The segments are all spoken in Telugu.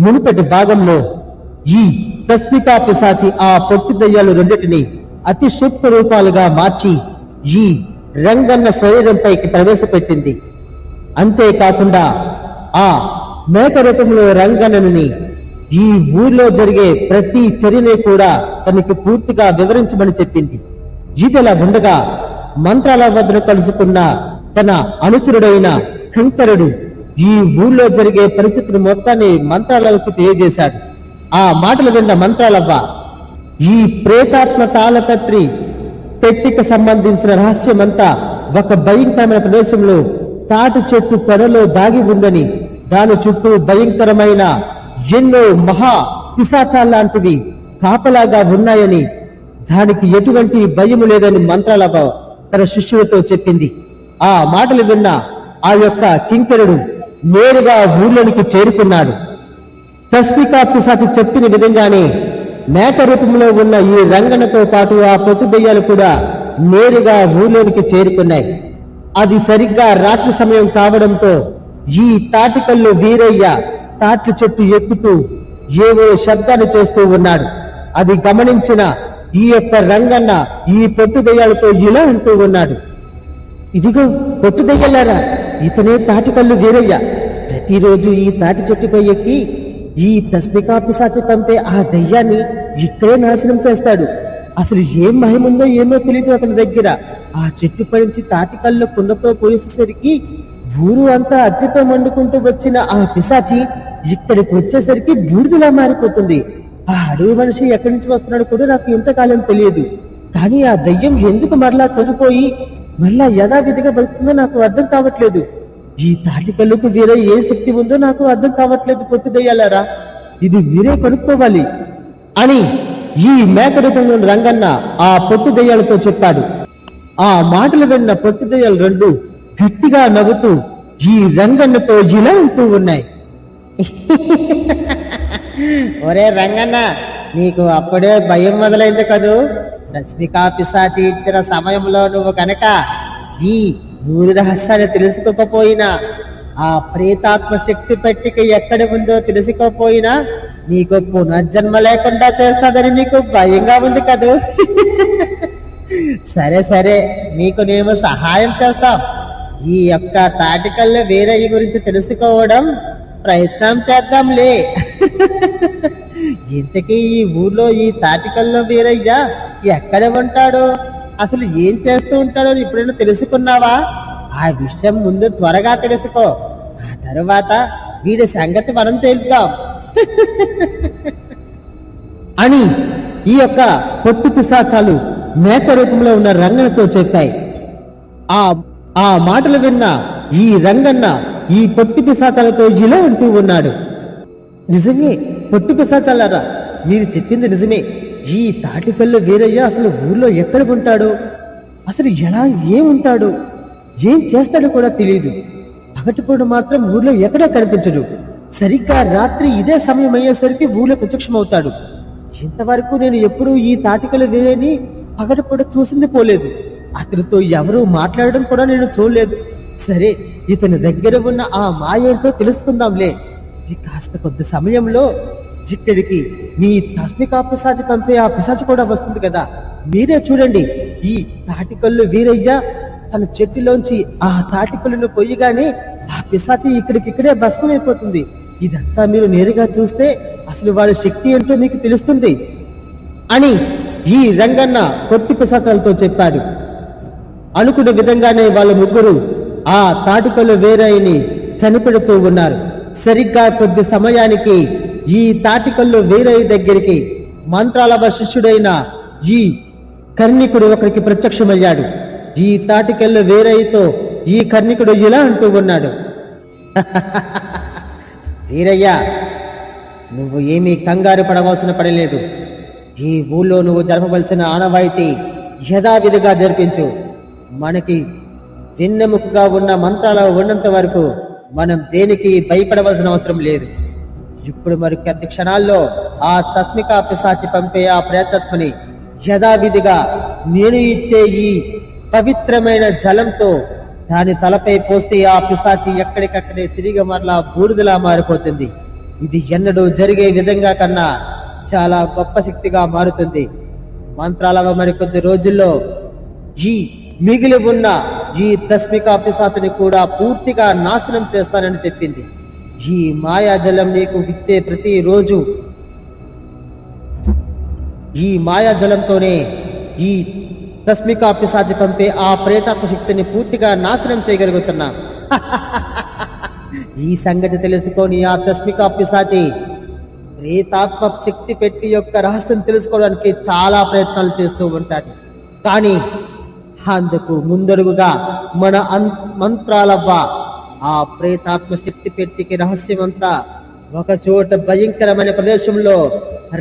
మునుపటి భాగంలో ఈ తస్మికా పిశాచి ఆ పొట్టి దయ్యాలు రెండింటిని అతి సూక్ష్మ రూపాలుగా మార్చి ఈ రంగన్న శరీరంపైకి ప్రవేశపెట్టింది. అంతేకాకుండా ఆ మేక రూపంలో రంగన్నని ఈ ఊర్లో జరిగే ప్రతి చర్యని కూడా తనకి పూర్తిగా వివరించమని చెప్పింది. ఇదిలా ఉండగా మంత్రాల వద్దను కలుసుకున్న తన అనుచరుడైన కంకరుడు ఈ ఊళ్ళో జరిగే పరిస్థితిని మొత్తాన్ని మంత్రాలకు తెలియజేశాడు. ఆ మాటలు విన్న మంత్రాలవ్వ ఈ ప్రేతాత్మ తాళపత్రి పెట్టికి సంబంధించిన రహస్యమంతా ఒక భయంకరమైన ప్రదేశంలో తాటి చెట్టు త్వరలో దాగి ఉందని, దాని చుట్టూ భయంకరమైన ఎన్నో మహా పిశాచాల్లాంటివి కాపలాగా ఉన్నాయని, దానికి ఎటువంటి భయము లేదని మంత్రాలవ్వ తన శిష్యులతో చెప్పింది. ఆ మాటలు విన్న ఆ యొక్క కింకరుడు నేరుగా ఊర్లోనికి చేరుకున్నాడు. తస్మికా పిశాచి చెప్పిన విధంగానే మేక రూపంలో ఉన్న ఈ రంగనతో పాటు ఆ పొట్టు దెయ్యాలు కూడా నేరుగా ఊర్లోనికి చేరుకున్నాయి. అది సరిగ్గా రాత్రి సమయం కావడంతో ఈ తాటికల్లు వీరయ్య తాటి చెట్టు ఎక్కుతూ ఏవో శబ్దాలు చేస్తూ ఉన్నాడు. అది గమనించిన ఈ యొక్క రంగన్న ఈ పొట్టు దెయ్యాలతో ఇలా అంటూ ఉన్నాడు, ఇదిగో పొట్టు దెయ్యాలారా, ఇతనే తాటికల్లు వీరయ్య. ప్రతిరోజు ఈ తాటి చెట్టుపై ఎక్కి ఈ తస్మికా పిశాచి పంపే ఆ దయ్యాన్ని ఇక్కడే నాశనం చేస్తాడు. అసలు ఏం మహిముందో ఏమో తెలియదు అతని దగ్గర. ఆ చెట్టుపై నుంచి తాటికల్లు కుండతో పోయేసరికి ఊరు అంతా అగ్నితో మండుకుంటూ వచ్చిన ఆ పిశాచి ఇక్కడికి వచ్చేసరికి బూడిదలా మారిపోతుంది. ఆ అడవి మనిషి ఎక్కడి నుంచి వస్తున్నాడు కూడా నాకు ఇంతకాలం తెలియదు. కానీ ఆ దయ్యం ఎందుకు మరలా చనిపోయి మళ్ళా యథావిధిగా బతుకుతుందో నాకు అర్థం కావట్లేదు. ఈ తాటికల్లుకు వేరే ఏ శక్తి ఉందో నాకు అర్థం కావట్లేదు. పొట్టు దయ్యాలారా, ఇది మీరే కనుక్కోవాలి అని ఈ మేక రూపంలో రంగన్న ఆ పొట్టు దయ్యాలతో చెప్పాడు. ఆ మాటలు విన్న పొట్టు దయ్యాలు రెండు గట్టిగా నవ్వుతూ ఈ రంగన్నతో ఇలా అంటూ ఉన్నాయి, ఒరే రంగన్న, నీకు అప్పుడే భయం మొదలైంది కదూ. తస్మికా పిశాచి ఇచ్చిన సమయంలో నువ్వు కనుక ఈ ఊరి రహస్యాన్ని తెలుసుకోకపోయినా, ఆ ప్రేతాత్మ శక్తి పెట్టిక ఎక్కడ ఉందో తెలుసుకోపోయినా నీకు పునర్జన్మ లేకుండా చేస్తాదని నీకు భయంగా ఉంది కదూ. సరే సరే, మీకు మేము సహాయం చేస్తాం. ఈ యొక్క తాటికల్లు వీరయ్య గురించి తెలుసుకోవడం ప్రయత్నం చేద్దాంలే. ఇంతకీ ఈ ఊర్లో ఈ తాటికల్లు వీరయ్య ఎక్కడ ఉంటాడో, అసలు ఏం చేస్తూ ఉంటాడో ఎప్పుడైనా తెలుసుకున్నావా? ఆ విషయం ముందు త్వరగా తెలుసుకో. ఆ తరువాత వీడి సంగతి మనం తెలుద్దాం అని ఈ యొక్క పొట్టు పిశాచాలు మేక రూపంలో ఉన్న రంగన్నతో చెప్పాయి. ఆ మాటలు విన్న ఈ రంగన్న ఈ పొట్టు పిశాచాలతో ఇలా అంటూ ఉన్నాడు, నిజమే పొట్టు పిశాచాలారా, మీరు చెప్పింది నిజమే. ఈ తాటికల్లు వీరయ్య అసలు ఊర్లో ఎక్కడ ఉంటాడో, అసలు ఎలా ఏముంటాడో, ఏం చేస్తాడో కూడా తెలియదు. పగటిపూట మాత్రం ఊర్లో ఎక్కడా కనిపించడు. సరిగ్గా రాత్రి ఇదే సమయం అయ్యేసరికి ఊర్లో ప్రత్యక్షమవుతాడు. ఇంతవరకు నేను ఎప్పుడూ ఈ తాటికల్లు వీరయ్యని పగటిపూట చూసింది పోలేదు. అతనితో ఎవరూ మాట్లాడడం కూడా నేను చూడలేదు. సరే, ఇతని దగ్గర ఉన్న ఆ మాయేంటో తెలుసుకుందాంలే. ఈ కాస్త కొద్ది సమయంలో ఇక్కడికి మీ తస్మికా పిశాచి పంపే ఆ పిశాచి కూడా వస్తుంది కదా. మీరే చూడండి, ఈ తాటికల్లు వీరయ్య తన చెట్టులోంచి ఆ తాటికల్లును పొయ్యగానే ఆ పిశాచి ఇక్కడికిక్కడే భస్మమైపోతుంది. ఇదంతా మీరు నేరుగా చూస్తే అసలు వాడి శక్తి ఏంటో మీకు తెలుస్తుంది అని ఈ రంగన్న పొట్టి పిశాచాలతో చెప్పాడు. అనుకున్న విధంగానే వాళ్ళ ముగ్గురు ఆ తాటికల్లు వీరయ్యని కనిపెడుతూ ఉన్నారు. సరిగ్గా కొద్ది సమయానికి ఈ తాటికల్లు వీరయ్య దగ్గరికి మంత్రాలవ శిష్యుడైన ఈ కర్ణికుడు ఒకరికి ప్రత్యక్షమయ్యాడు. ఈ తాటికల్లు వీరయ్యతో ఈ కర్ణికుడు ఇలా అంటూ ఉన్నాడు, వీరయ్య, నువ్వు ఏమీ కంగారు పడవలసిన పడలేదు. ఈ ఊళ్ళో నువ్వు జరపవలసిన ఆనవాయితీ యథావిధిగా జరిపించు. మనకి వెన్నెముకగా ఉన్న మంత్రాలు ఉన్నంత వరకు మనం దేనికి భయపడవలసిన అవసరం లేదు. ఇప్పుడు మరి కొద్ది క్షణాల్లో ఆ తస్మికా పిశాచి పంపే ఆ ప్రేతాత్మని యథావిధిగా నేను ఇచ్చే ఈ పవిత్రమైన జలంతో దాని తలపై పోస్తే ఆ పిశాచి ఎక్కడికక్కడే తిరిగి మరలా బూడిదలా మారిపోతుంది. ఇది ఎన్నడూ జరిగే విధంగా కన్నా చాలా గొప్ప శక్తిగా మారుతుంది. మంత్రాలవ మరికొద్ది రోజుల్లో ఈ మిగిలి ఉన్న ఈ తస్మికా పిశాచిని కూడా పూర్తిగా నాశనం చేస్తానని చెప్పింది. ఈ మాయాజలం నీకు ఇచ్చే ప్రతిరోజు ఈ మాయాజలంతోనే ఈ తస్మికా పిశాచి పంపే ఆ ప్రేతాత్మ శక్తిని పూర్తిగా నాశనం చేయగలుగుతున్నా. ఈ సంగతి తెలుసుకొని ఆ తస్మికా పిశాచి ప్రేతాత్మ శక్తి పెట్టి యొక్క రహస్యం తెలుసుకోవడానికి చాలా ప్రయత్నాలు చేస్తూ ఉంటాది. కానీ అందుకు ముందడుగుగా మన మంత్రాలవ్వ ఆ ప్రేతాత్మ శక్తి పెట్టికి రహస్యం అంతా ఒక చోట భయంకరమైన ప్రదేశంలో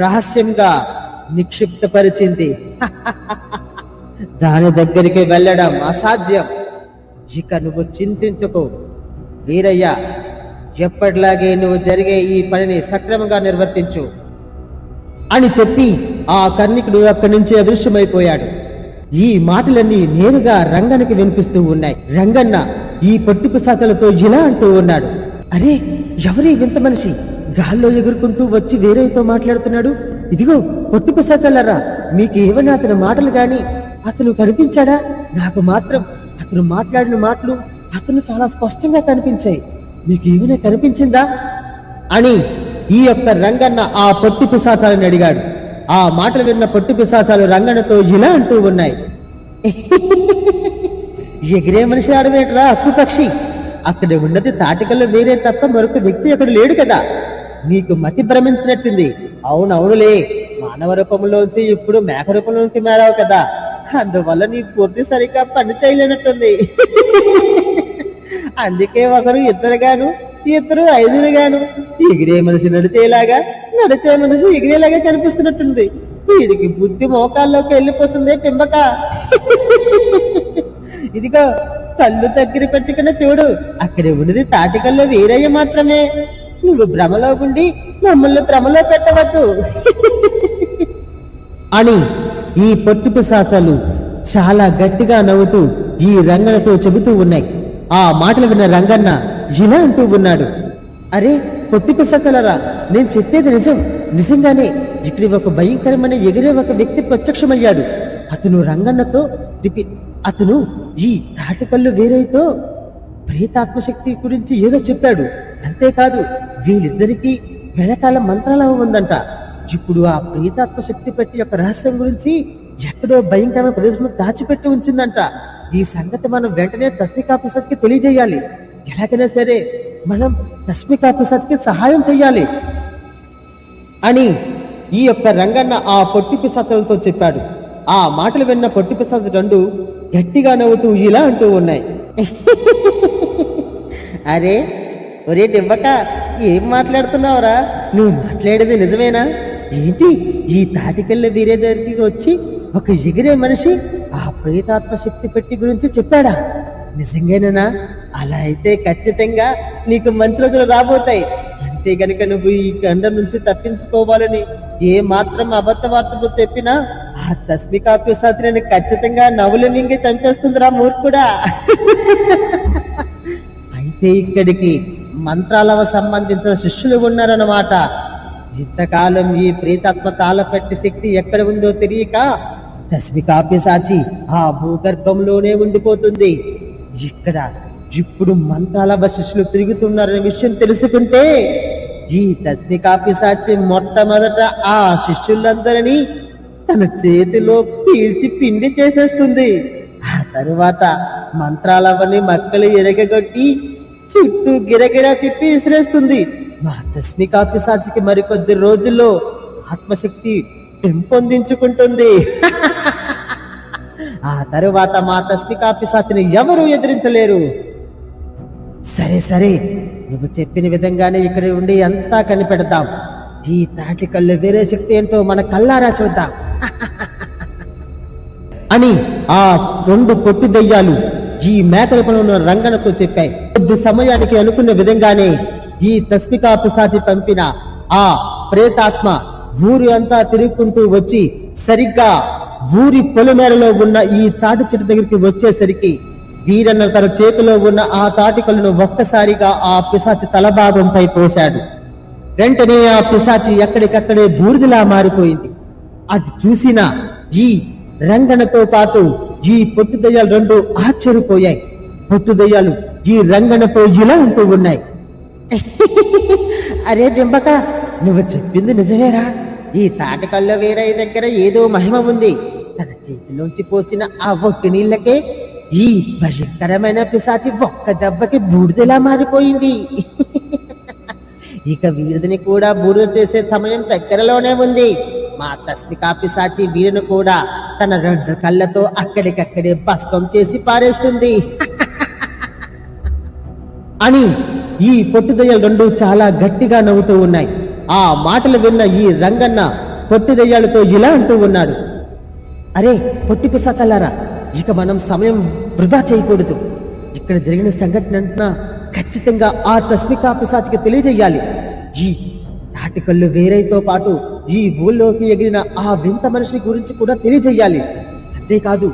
రహస్యంగా నిక్షిప్తపరిచింది. దాని దగ్గరికి వెళ్ళడం అసాధ్యం. ఇక నువ్వు చింతించుకో వీరయ్య, ఎప్పటిలాగే నువ్వు జరిగే ఈ పనిని సక్రమంగా నిర్వర్తించు అని చెప్పి ఆ కర్ణికుడు అక్కడి నుంచి అదృశ్యమైపోయాడు. ఈ మాటలన్నీ నేరుగా రంగన్నకి వినిపిస్తూ ఉన్నాయి. రంగన్న ఈ పొట్టి పిశాచాలతో ఇలా అంటూ ఉన్నాడు, అరే ఎవరి వింత మనిషి గాల్లో ఎగురుకుంటూ వచ్చి వేరేతో మాట్లాడుతున్నాడు. ఇదిగో పొట్టి పిశాచాలరా, మీకు ఏమైనా అతని మాటలు గాని అతను కనిపించాడా? నాకు మాత్రం అతను మాట్లాడిన మాటలు అతను చాలా స్పష్టంగా కనిపించాయి. మీకు ఏమైనా కనిపించిందా అని ఈ యొక్క రంగన్న ఆ పొట్టి పిశాచాలని అడిగాడు. ఆ మాటలు విన్న పొట్టి పిశాచాలు రంగన్నతో ఇలా అంటూ ఉన్నాయి, ఎగిరే మనిషి ఆడవేట్రా అక్కు పక్షి, అక్కడ ఉన్నది తాటికల్లో వేరే తప్ప మరొక వ్యక్తి అక్కడ లేడు కదా, నీకు మతి భ్రమించినట్టుంది. అవునవునులే, మానవ రూపంలోంచి ఇప్పుడు మేక రూపంలోకి మారావు కదా, అందువల్ల నీ పూర్తి సరిగ్గా పని చేయలేనట్టుంది. అందుకే ఒకరు ఇద్దరుగాను, ఇద్దరు ఐదుగురుగాను ఎగిరే మనిషి నడిచేలాగా, నడిచే మనిషి ఎగిరేలాగా కనిపిస్తున్నట్టుంది. వీడికి బుద్ధి మోకాల్లోకి వెళ్ళిపోతుంది టింబక. ఇదిగో కళ్ళు దగ్గర పెట్టుకుని చూడు, అక్కడ ఉన్నది తాటికల్లో వీరయ్య మాత్రమే. నువ్వు భ్రమలో ఉండి మమ్మల్ని భ్రమలో పెట్టవద్దు అని ఈ పొట్టి పిశాచాలు చాలా గట్టిగా నవ్వుతూ ఈ రంగన్నతో చెబుతూ ఉన్నాయి. ఆ మాటలు విన్న రంగన్న ఇలా అంటూ ఉన్నాడు, అరే పొట్టి పిశాచాలరా, నేను చెప్పేది నిజం. నిజంగానే ఇక్కడ ఒక భయంకరమైన ఎగిరే ఒక వ్యక్తి ప్రత్యక్షమయ్యాడు. అతను రంగన్నతో అతను ఈ తాటికల్లు వేరేతో ప్రేతాత్మశక్తి గురించి ఏదో చెప్పాడు. అంతేకాదు వీళ్ళిద్దరికీ వెనకాల మంత్రాల ఉందంట. ఇప్పుడు ఆ ప్రేతాత్మ శక్తి పెట్టి యొక్క రహస్యం గురించి ఎక్కడో భయంకరమైన ప్రదేశంలో దాచిపెట్టి ఉంచిందంట. ఈ సంగతి మనం వెంటనే తస్మికా పిశాచ్కి తెలియజేయాలి. ఎలాగైనా సరే మనం తస్మికా పిశాచ్కి సహాయం చెయ్యాలి అని ఈ యొక్క రంగన్న ఆ పొట్టి పిశాచాలతో చెప్పాడు. ఆ మాటలు విన్న పొట్టి పిశాచ రెండు గట్టిగా నవ్వుతూ ఇలా అంటూ ఉన్నాయి, అరే ఒరే టింబక, ఏం మాట్లాడుతున్నావురా? నువ్వు మాట్లాడేది నిజమేనా? ఏంటి ఈ తాటికెళ్ళ వీరే దగ్గరికి వచ్చి ఒక ఎగిరే మనిషి ఆ ప్రేతాత్మ శక్తి పెట్టి గురించి చెప్పాడా? నిజంగానేనా? అలా అయితే ఖచ్చితంగా నీకు మంచి రోజులు రాబోతాయి. అంతే గనుక నువ్వు ఈ గండం నుంచి తప్పించుకోవాలని ఏ మాత్రం అబద్ధ వార్తలు చెప్పినా ఆ తస్మికా పిశాచిని ఖచ్చితంగా నవ్వులు మింగి చంపేస్తుందిరా మూర్ఖుడా. అయితే ఇక్కడికి మంత్రాలవ సంబంధించిన శిష్యులు ఉన్నారన్నమాట. ఇంతకాలం ఈ ప్రేతాత్మ తాళపెట్టి శక్తి ఎక్కడ ఉందో తెలియక తస్మికా పిశాచి ఆ భూగర్భంలోనే ఉండిపోతుంది. ఇక్కడ ఇప్పుడు మంత్రాలవ శిష్యులు తిరుగుతున్నారనే విషయం తెలుసుకుంటే ఈ తస్మికా పిశాచి మొట్టమొదట ఆ శిష్యులందరినీ తన చేతిలో పీల్చి పిండి చేసేస్తుంది. ఆ తరువాత మంత్రాలవని మక్కలు ఎరగగొట్టి చుట్టూ గిరగిరా తిప్పి విసిరేస్తుంది. మా తస్మికా పిశాచికి మరికొద్ది రోజుల్లో ఆత్మశక్తి పెంపొందించుకుంటుంది. ఆ తరువాత మా తస్మికా పిశాచిని ఎవరూ ఎదిరించలేరు. సరే సరే, నువ్వు చెప్పిన విధంగానే ఇక్కడ ఉండి అంతా కనిపెడతాం. ఈ తాటికల్లు వేరే శక్తి ఏంటో మన కల్లారా చూద్దాం అని ఆ రెండు పొట్టి దయ్యాలు ఈ మేక రూపంలో ఉన్న రంగనతో చెప్పాయి. కొద్ది సమయానికి అనుకున్న విధంగానే ఈ తస్మికా పిశాచి పంపిన ఆ ప్రేతాత్మ ఊరు అంతా తిరుగుకుంటూ వచ్చి సరిగ్గా ఊరి పొలిమేరలో ఉన్న ఈ తాటి చెట్టు దగ్గరికి వచ్చేసరికి వీరన్న తన చేతిలో ఉన్న ఆ తాటికలను ఒక్కసారిగా ఆ పిశాచి తలభాగంపై పోశాడు. వెంటనే ఆ పిశాచి ఎక్కడికక్కడే బూడిదలా మారిపోయింది. అది చూసిన ఈ రంగనతో పాటు ఈ పొట్టు దయ్యాలు రెండు ఆశ్చర్యపోయాయి. పొట్టు దయ్యాలు ఈ రంగనతో ఇలా ఉంటూ ఉన్నాయి. అరే డింబక, నువ్వు చెప్పింది నిజమేరా. ఈ తాటకల్లో వీరయ్య దగ్గర ఏదో మహిమ ఉంది. తన చేతిలోంచి పోసిన ఆ ఒట్టి నీళ్ళకే ఈ భయంకరమైన పిశాచి ఒక్క దెబ్బకి బూడిదలా మారిపోయింది. ఇక వీడిని కూడా బూడిద చేసే సమయం దగ్గరలోనే ఉంది. మా తస్మికా పిశాచి వీడిని కూడా తన రెండు కళ్ళతో అక్కడికక్కడే భస్మం చేసి పారేస్తుంది అని ఈ పొట్టు దయ్యాలు రెండు చాలా గట్టిగా నవ్వుతూ ఉన్నాయి. ఆ మాటలు విన్న ఈ రంగన్న పొట్టు దయ్యాలతో ఇలా అంటూ ఉన్నాడు. అరే పొట్టి పిశాచాలారా, ఇక మనం సమయం వృధా చేయకూడదు. ఇక్కడ జరిగిన సంఘటన ఖచ్చితంగా ఆ తస్మికా పిశాచికి తెలియజేయాలి. ఈ తాటికల్లు వేరైతో పాటు ఈ ఊళ్ళోకి ఎగిరిన ఆ వింత మనిషి గురించి కూడా తెలియజేయాలి. అంతేకాదు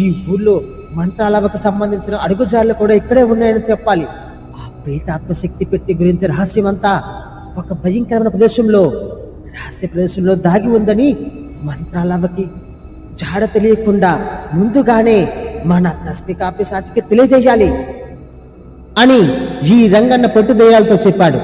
ఈ ఊళ్ళో మంత్రాలవకు సంబంధించిన అడుగుజాడలు కూడా ఇక్కడే ఉన్నాయని చెప్పాలి. ఆ ప్రేతాత్మ శక్తి పెట్టి గురించి రహస్యమంతా ఒక భయంకరమైన రహస్య ప్రదేశంలో దాగి ఉందని మంత్రాలవకి జాడ తెలియకుండా ముందుగానే మన తస్మికా పిశాచికి తెలియజేయాలి అని ఈ రంగన్న పొట్టు దయ్యాలతో చెప్పాడు.